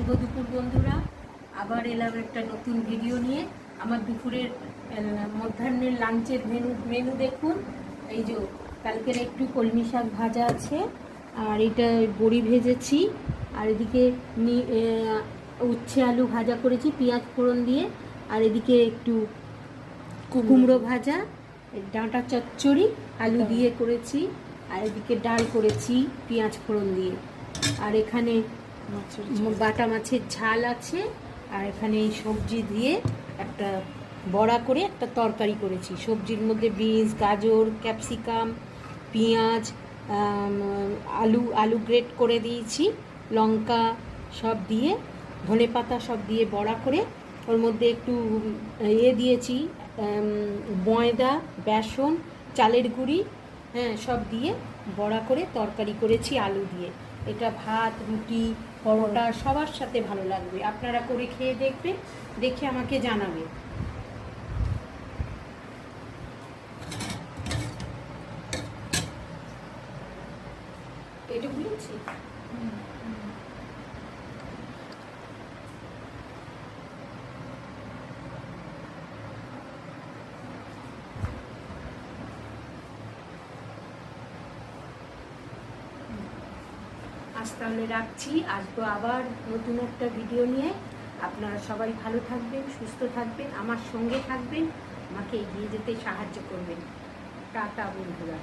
শুভ দুপুর বন্ধুরা, আবার এলাম একটা নতুন ভিডিও নিয়ে। আমার দুপুরের মধ্যাহ্নের লাঞ্চের মেনু দেখুন। এই যে কালকের একটু কলমি শাক ভাজা আছে, আর এটা বড়ি ভেজেছি, আর এদিকে উচ্ছে আলু ভাজা করেছি পেঁয়াজ ফোড়ন দিয়ে, আর এদিকে একটু কুমড়ো ভাজা, ডাঁটা চচ্চড়ি আলু দিয়ে করেছি, আর এদিকে ডাল করেছি পেঁয়াজ ফোড়ন দিয়ে, আর এখানে বাটা মাছের ঝাল আছে, আর এখানে এই সবজি দিয়ে একটা বড়া করে একটা তরকারি করেছি। সবজির মধ্যে বিনস, গাজর, ক্যাপসিকাম, পেঁয়াজ, আলু গ্রেট করে দিয়েছি, লঙ্কা সব দিয়ে, ধনেপাতা সব দিয়ে বড়া করে, ওর মধ্যে একটু দিয়েছি ময়দা, বেসন, চালের গুঁড়ি, হ্যাঁ সব দিয়ে বড়া করে তরকারি করেছি আলু দিয়ে। এটা ভাত, রুটি, পরোটা সবার সাথে ভালো লাগবে। আপনারা করে খেয়ে দেখবেন, দেখে আমাকে জানাবেন। এটা বুঝেছি। আজ তাহলে রাখছি, আসবো আবার নতুন একটা ভিডিও নিয়ে। আপনারা সবাই ভালো থাকবেন, সুস্থ থাকবেন, আমার সঙ্গে থাকবেন, আমাকে এগিয়ে যেতে সাহায্য করবেন। টাটা বন্ধুরা।